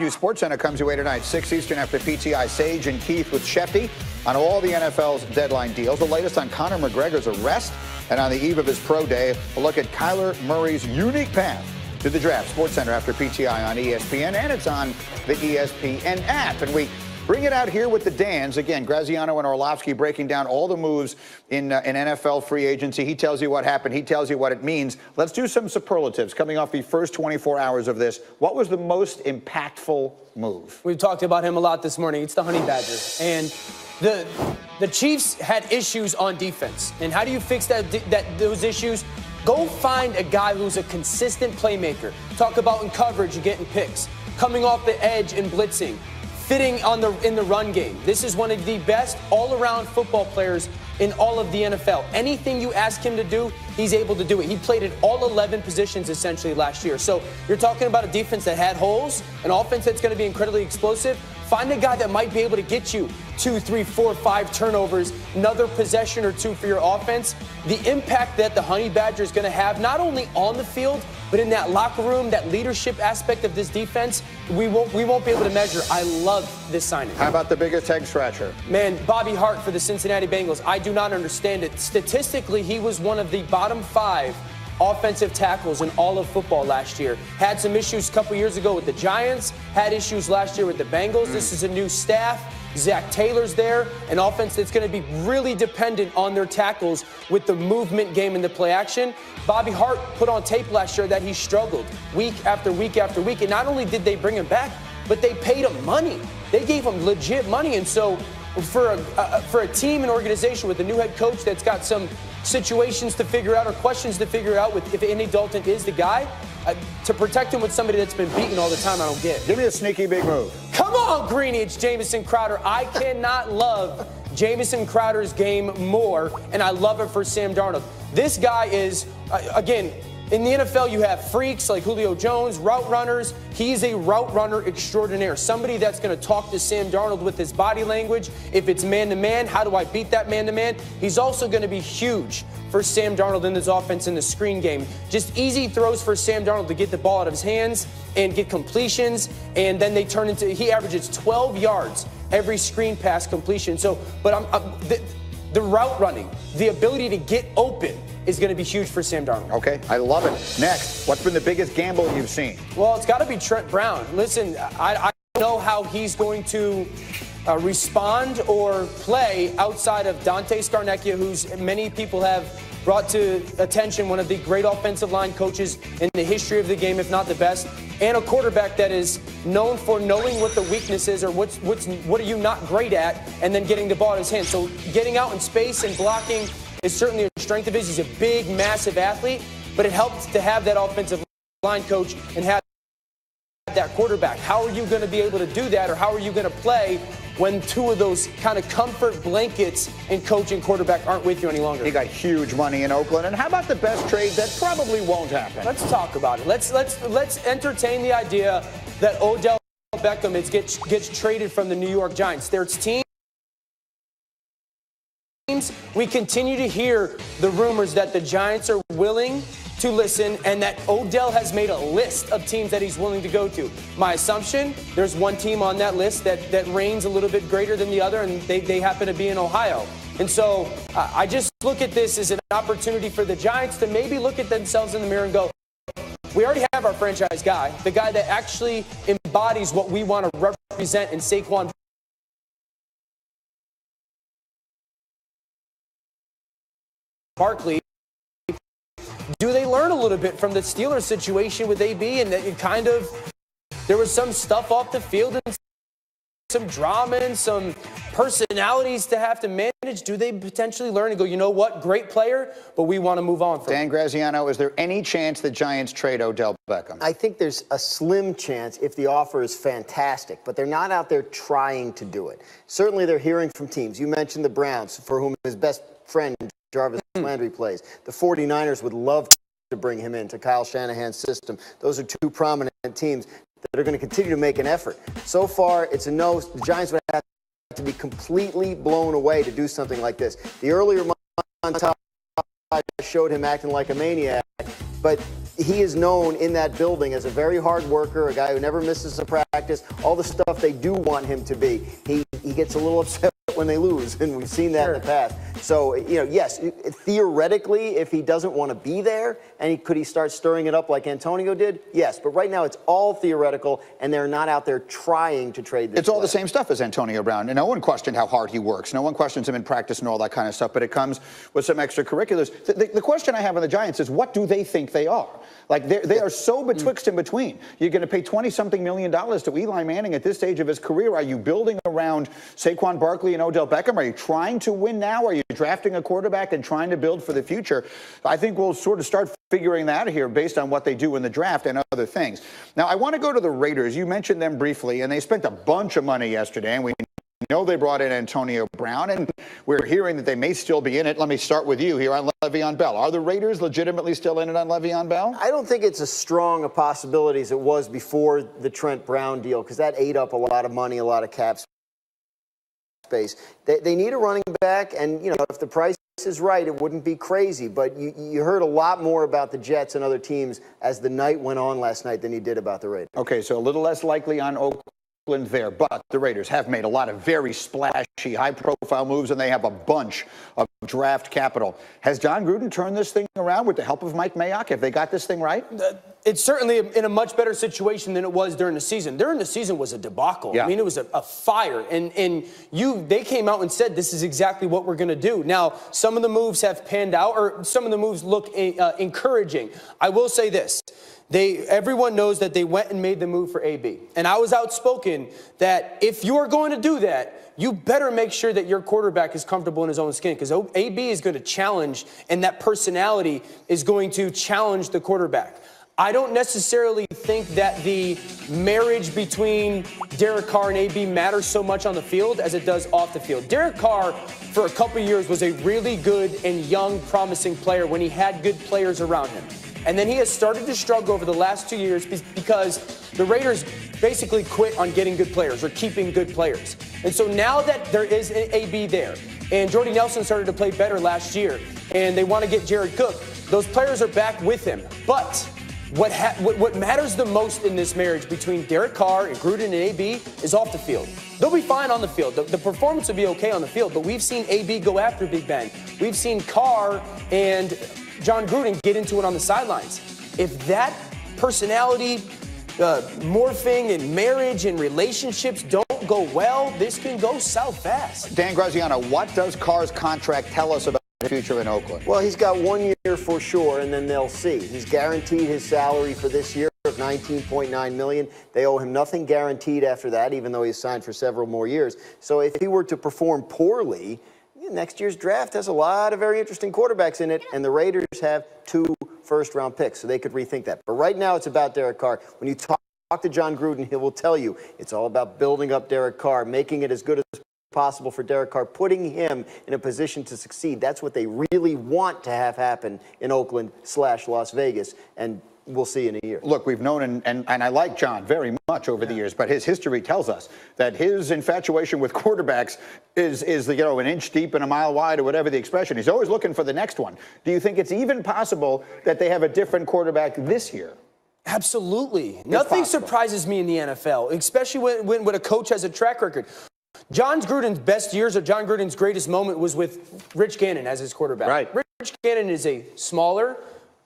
SportsCenter comes your way tonight, 6 Eastern after PTI. Sage and Keith with Shefty on all the NFL's deadline deals. The latest on Conor McGregor's arrest, and on the eve of his pro day, a look at Kyler Murray's unique path to the draft. SportsCenter after PTI on ESPN, and it's on the ESPN app. And we bring it out here with the Dans. Again, Graziano and Orlovsky breaking down all the moves in NFL free agency. He tells you what happened. He tells you what it means. Let's do some superlatives coming off the first 24 hours of this. What was the most impactful move? We've talked about him a lot this morning. It's the Honey Badger. And the Chiefs had issues on defense. And how do you fix those issues? Go find a guy who's a consistent playmaker. Talk about in coverage, you're getting picks. Coming off the edge and blitzing. Fitting in the run game. This is one of the best all-around football players in all of the NFL. Anything you ask him to do, he's able to do it. He played at all 11 positions essentially last year. So you're talking about a defense that had holes, an offense that's going to be incredibly explosive. Find a guy that might be able to get you 2, 3, 4, 5 turnovers, another possession or two for your offense. The impact that the Honey Badger is going to have, not only on the field, but in that locker room, that leadership aspect of this defense, we won't be able to measure. I love this signing. How about the biggest head scratcher? Man, Bobby Hart for the Cincinnati Bengals. I do not understand it. Statistically, he was one of the bottom 5 offensive tackles in all of football last year. Had some issues a couple years ago with the Giants, had issues last year with the Bengals. This is a new staff. Zach Taylor's there, an offense that's going to be really dependent on their tackles with the movement game and the play action. Bobby Hart put on tape last year that he struggled week after week after week. And not only did they bring him back, but they paid him money. They gave him legit money. And so for a team and organization with a new head coach that's got some situations to figure out or questions to figure out with if Andy Dalton is the guy, to protect him with somebody that's been beaten all the time, I don't get it. Give me a sneaky big move. Come on, Greeny, it's Jamison Crowder. I cannot love Jamison Crowder's game more, and I love it for Sam Darnold. This guy is, again, in the NFL, you have freaks like Julio Jones, route runners. He's a route runner extraordinaire, somebody that's going to talk to Sam Darnold with his body language. If it's man-to-man, how do I beat that man-to-man? He's also going to be huge for Sam Darnold in this offense in the screen game. Just easy throws for Sam Darnold to get the ball out of his hands and get completions, and then they turn into, he averages 12 yards every screen pass completion. So, but the route running, the ability to get open is going to be huge for Sam Darnold. Okay, I love it. Next, what's been the biggest gamble you've seen? Well, it's got to be Trent Brown. Listen, I don't know how he's going to respond or play outside of Dante Scarnecchia, who's many people have brought to attention, one of the great offensive line coaches in the history of the game, if not the best, and a quarterback that is known for knowing what the weakness is or what are you not great at, and then getting the ball in his hands. So getting out in space and blocking is certainly a strength of his. He's a big, massive athlete, but it helps to have that offensive line coach and have that quarterback. How are you going to be able to do that, or how are you going to play when two of those kind of comfort blankets in coach and quarterback aren't with you any longer? He got huge money in Oakland. And how about the best trade that probably won't happen? Let's talk about it. Let's entertain the idea that Odell Beckham gets traded from the New York Giants. There's teams. We continue to hear the rumors that the Giants are willing to listen and that Odell has made a list of teams that he's willing to go to. My assumption, there's one team on that list that reigns a little bit greater than the other, and they happen to be in Ohio. And so I just look at this as an opportunity for the Giants to maybe look at themselves in the mirror and go, we already have our franchise guy, the guy that actually embodies what we want to represent in Saquon Barkley. Do they learn a little bit from the Steelers situation with AB, and that there was some stuff off the field and some drama and some personalities to have to manage? Do they potentially learn and go, you know what, great player, but we want to move on from Dan Graziano, is there any chance the Giants trade Odell Beckham? I think there's a slim chance if the offer is fantastic, but they're not out there trying to do it. Certainly they're hearing from teams. You mentioned the Browns, for whom his best friend Jarvis Landry plays. The 49ers would love to bring him into Kyle Shanahan's system. Those are two prominent teams that are going to continue to make an effort. So far, it's a no. The Giants would have to be completely blown away to do something like this. The earlier montage showed him acting like a maniac, but he is known in that building as a very hard worker, a guy who never misses a practice, all the stuff they do want him to be. He gets a little upset when they lose, and we've seen that in the past. So, yes, theoretically, if he doesn't want to be there, and could he start stirring it up like Antonio did? Yes, but right now it's all theoretical, and they're not out there trying to trade this. It's all the same stuff as Antonio Brown, and no one questioned how hard he works. No one questions him in practice and all that kind of stuff, but it comes with some extracurriculars. The question I have on the Giants is, what do they think they are? Like, they are so betwixt and between. You're going to pay $20-something million to Eli Manning at this stage of his career. Are you building around Saquon Barkley and Odell Beckham? Are you trying to win now? Are you drafting a quarterback and trying to build for the future? I think we'll sort of start figuring that out here based on what they do in the draft and other things. Now, I want to go to the Raiders. You mentioned them briefly, and they spent a bunch of money yesterday, and we know they brought in Antonio Brown, and we're hearing that they may still be in it. Let me start with you here on Le'Veon Bell. Are the Raiders legitimately still in it on Le'Veon Bell? I don't think it's as strong a possibility as it was before the Trent Brown deal, because that ate up a lot of money, a lot of cap space. They need a running back, and, if the price is right, it wouldn't be crazy. But you heard a lot more about the Jets and other teams as the night went on last night than you did about the Raiders. Okay, so a little less likely on Oakland there, but the Raiders have made a lot of very splashy, high-profile moves, and they have a bunch of draft capital. Has John Gruden turned this thing around with the help of Mike Mayock? Have they got this thing right? It's certainly in a much better situation than it was during the season. During the season was a debacle. Yeah. I mean, it was a fire. And they came out and said, this is exactly what we're going to do. Now, some of the moves have panned out, or some of the moves look encouraging. I will say this. Everyone knows that they went and made the move for AB. And I was outspoken that if you are going to do that, you better make sure that your quarterback is comfortable in his own skin, because AB is going to challenge, and that personality is going to challenge the quarterback. I don't necessarily think that the marriage between Derek Carr and AB matters so much on the field as it does off the field. Derek Carr, for a couple of years, was a really good and young, promising player when he had good players around him. And then he has started to struggle over the last 2 years because the Raiders basically quit on getting good players or keeping good players. And so now that there is an AB there, and Jordy Nelson started to play better last year, and they want to get Jared Cook, those players are back with him. But what matters the most in this marriage between Derek Carr and Gruden and AB is off the field. They'll be fine on the field. The performance will be okay on the field, but we've seen AB go after Big Ben. We've seen Carr and John Gruden get into it on the sidelines. If that personality morphing and marriage and relationships don't go well, this can go south fast. Dan Graziano, what does Carr's contract tell us about the future in Oakland? Well, he's got 1 year for sure, and then they'll see. He's guaranteed his salary for this year of $19.9 million. They owe him nothing guaranteed after that, even though he's signed for several more years. So if he were to perform poorly, next year's draft has a lot of very interesting quarterbacks in it, and the Raiders have 2 first-round picks, so they could rethink that. But right now it's about Derek Carr. When you talk to John Gruden, he will tell you it's all about building up Derek Carr, making it as good as possible for Derek Carr, putting him in a position to succeed. That's what they really want to have happen in Oakland/Las Vegas, and we'll see in a year. Look, we've known, and I like John very much over the years, but his history tells us that his infatuation with quarterbacks is an inch deep and a mile wide, or whatever the expression. He's always looking for the next one. Do you think it's even possible that they have a different quarterback this year? Absolutely. Nothing surprises me in the NFL, especially when a coach has a track record. John Gruden's best years, or John Gruden's greatest moment, was with Rich Gannon as his quarterback. Right. Rich Gannon is a smaller,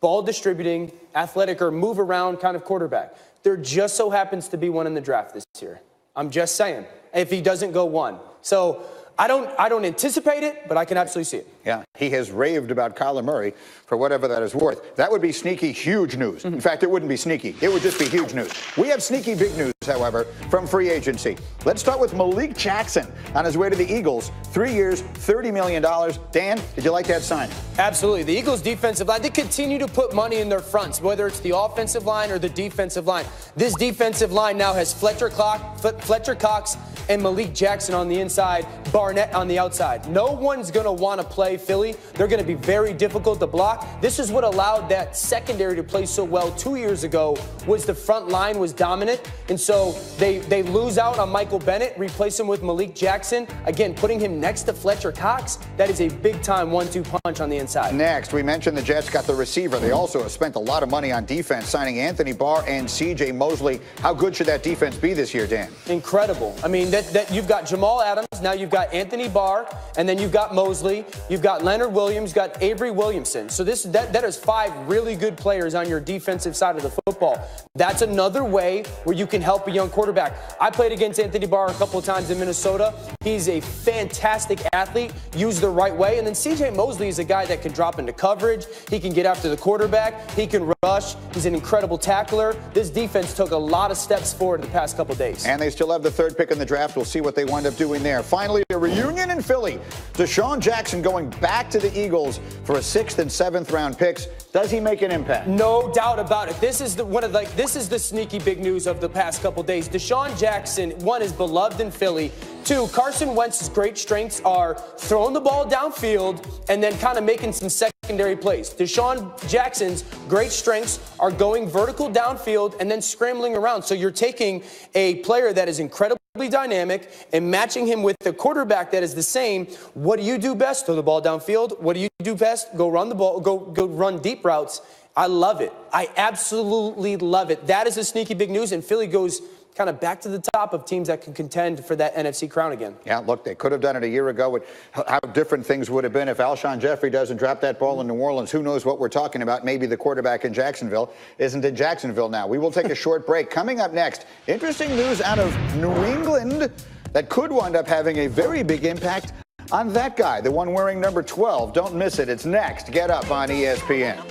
ball-distributing, athletic, or move-around kind of quarterback. There just so happens to be one in the draft this year. I'm just saying, if he doesn't go 1. So I don't anticipate it, but I can absolutely see it. Yeah, he has raved about Kyler Murray for whatever that is worth. That would be sneaky, huge news. In fact, it wouldn't be sneaky. It would just be huge news. We have sneaky big news, however, from free agency. Let's start with Malik Jackson on his way to the Eagles. 3 years, $30 million. Dan, did you like that sign? Absolutely. The Eagles' defensive line, they continue to put money in their fronts, whether it's the offensive line or the defensive line. This defensive line now has Fletcher Cox and Malik Jackson on the inside, Barnett on the outside. No one's going to want to play Philly. They're going to be very difficult to block. This is what allowed that secondary to play so well 2 years ago, was the front line was dominant. And so So they lose out on Michael Bennett, replace him with Malik Jackson. Again, putting him next to Fletcher Cox, that is a big-time 1-2 punch on the inside. Next, we mentioned the Jets got the receiver. They also have spent a lot of money on defense, signing Anthony Barr and C.J. Mosley. How good should that defense be this year, Dan? Incredible. I mean, that you've got Jamal Adams, now you've got Anthony Barr, and then you've got Mosley, you've got Leonard Williams, you've got Avery Williamson. So that is 5 really good players on your defensive side of the football. That's another way where you can help a young quarterback. I played against Anthony Barr a couple of times in Minnesota. He's a fantastic athlete, used the right way. And then C.J. Mosley is a guy that can drop into coverage. He can get after the quarterback. He can rush. He's an incredible tackler. This defense took a lot of steps forward the past couple of days. And they still have the 3rd pick in the draft. We'll see what they wind up doing there. Finally, a reunion in Philly. Deshaun Jackson going back to the Eagles for a 6th and 7th round picks. Does he make an impact? No doubt about it. This is the sneaky big news of the past couple of days. Deshaun Jackson, 1, is beloved in Philly. 2, Carson Wentz's great strengths are throwing the ball downfield and then kind of making some secondary plays. Deshaun Jackson's great strengths are going vertical downfield and then scrambling around. So you're taking a player that is incredibly dynamic and matching him with a quarterback that is the same. What do you do best? Throw the ball downfield. What do you do best? Go run the ball, go run deep routes. I love it. I absolutely love it. That is the sneaky big news, and Philly goes kind of back to the top of teams that can contend for that NFC crown again. Yeah, look, they could have done it a year ago. How different things would have been if Alshon Jeffrey doesn't drop that ball in New Orleans. Who knows what we're talking about? Maybe the quarterback in Jacksonville isn't in Jacksonville now. We will take a short break. Coming up next, interesting news out of New England that could wind up having a very big impact on that guy, the one wearing number 12. Don't miss it. It's next. Get Up on ESPN.